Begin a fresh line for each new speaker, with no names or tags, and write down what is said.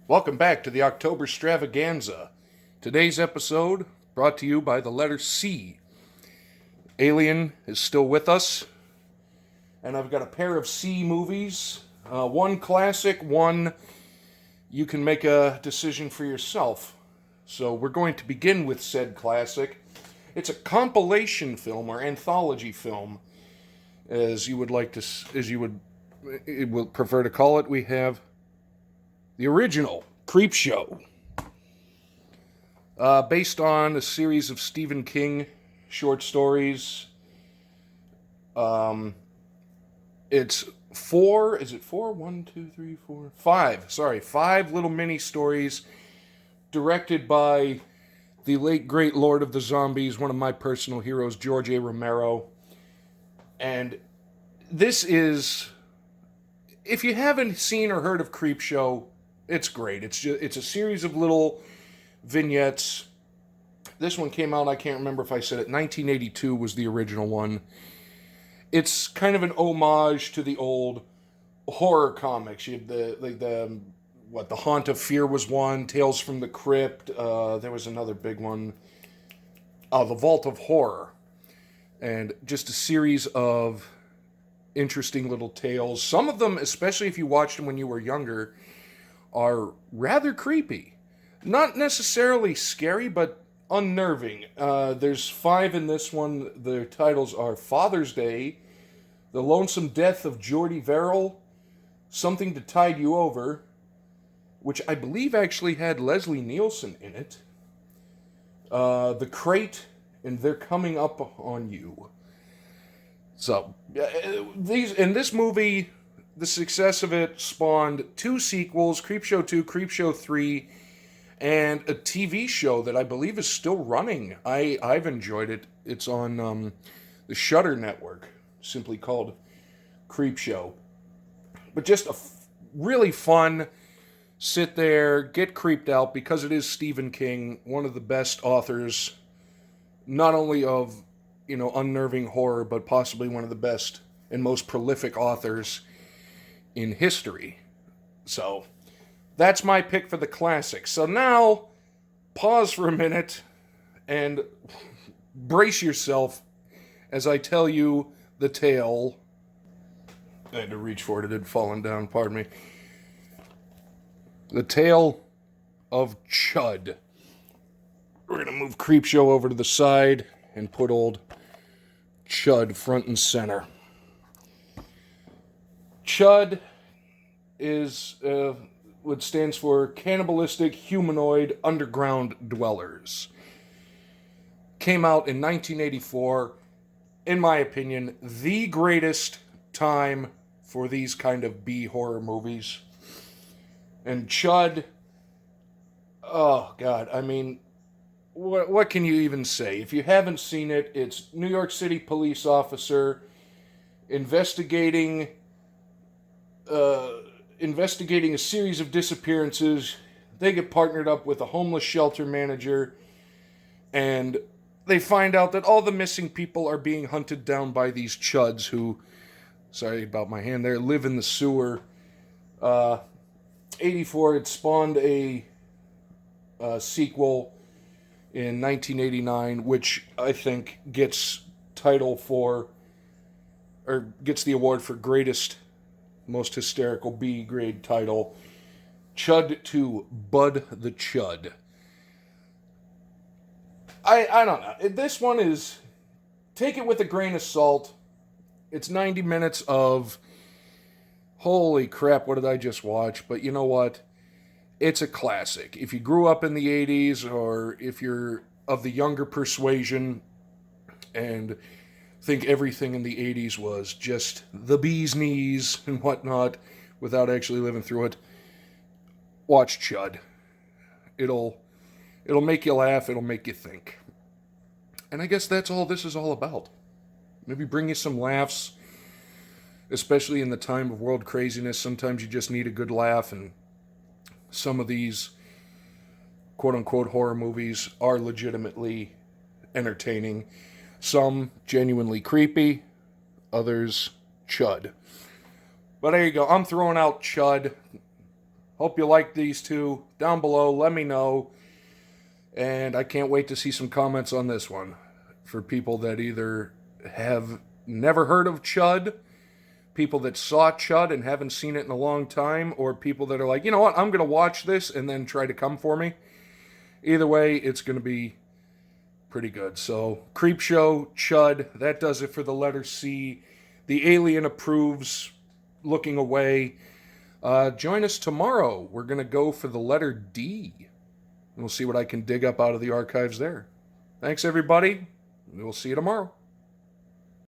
Welcome back to the October Stravaganza. Today's episode brought to you by the letter C. Alien is still with us, and I've got a pair of C movies. One classic, one you can make a decision for yourself. So we're going to begin with said classic. It's a compilation film or anthology film, as you would prefer to call it. We have the original Creepshow, based on a series of Stephen King short stories. It's four. Is it four? One, two, three, four, five. Sorry, five little mini stories, directed by the late great Lord of the Zombies, one of my personal heroes, George A. Romero. And this is, if you haven't seen or heard of Creepshow, it's great. It's a series of little vignettes. This one came out, I can't remember if I said it, 1982 was the original one. It's kind of an homage to the old horror comics. You had the Haunt of Fear was one, Tales from the Crypt. There was another big one, The Vault of Horror, and just a series of interesting little tales. Some of them, especially if you watched them when you were younger, are rather creepy. Not necessarily scary, but unnerving. There's five in this one. Their titles are Father's Day, The Lonesome Death of Geordie Verrill, Something to Tide You Over, which I believe actually had Leslie Nielsen in it, The Crate, and They're Coming Up on You. So, this movie, the success of it spawned two sequels, Creepshow 2, Creepshow 3, and a TV show that I believe is still running. I've enjoyed it. It's on the Shudder network, simply called Creepshow. But just a really fun sit there, get creeped out, because it is Stephen King, one of the best authors, not only of, unnerving horror, but possibly one of the best and most prolific authors in history. So, that's my pick for the classic. So now, pause for a minute and brace yourself as I tell you the tale. I had to reach for it, it had fallen down, pardon me. The tale of Chud. We're going to move Creepshow over to the side and put old Chud front and center. Chud is what stands for Cannibalistic Humanoid Underground Dwellers. Came out in 1984. In my opinion, the greatest time for these kind of B-horror movies. And Chud, oh God, I mean, what can you even say? If you haven't seen it, it's New York City police officer investigating a series of disappearances. They get partnered up with a homeless shelter manager, and they find out that all the missing people are being hunted down by these chuds who, sorry about my hand there, live in the sewer. 84, it spawned a sequel in 1989, which I think gets gets the award for greatest, most hysterical B-grade title, Chud 2, Bud the Chud. I don't know. This one is, take it with a grain of salt. It's 90 minutes of, holy crap, what did I just watch? But you know what? It's a classic. If you grew up in the 80s, or if you're of the younger persuasion and think everything in the 80s was just the bee's knees and whatnot without actually living through it, watch Chud. It'll make you laugh, it'll make you think. And I guess that's all this is all about. Maybe bring you some laughs, especially in the time of world craziness. Sometimes you just need a good laugh, and some of these quote-unquote horror movies are legitimately entertaining. Some genuinely creepy, others Chud. But there you go. I'm throwing out Chud. Hope you like these two. Down below, let me know. And I can't wait to see some comments on this one for people that either have never heard of Chud, people that saw Chud and haven't seen it in a long time, or people that are like, you know what, I'm going to watch this and then try to come for me. Either way, it's going to be pretty good. So, Creepshow, Chud, that does it for the letter C. The Alien approves, looking away. Join us tomorrow. We're going to go for the letter D. We'll see what I can dig up out of the archives there. Thanks, everybody. We'll see you tomorrow.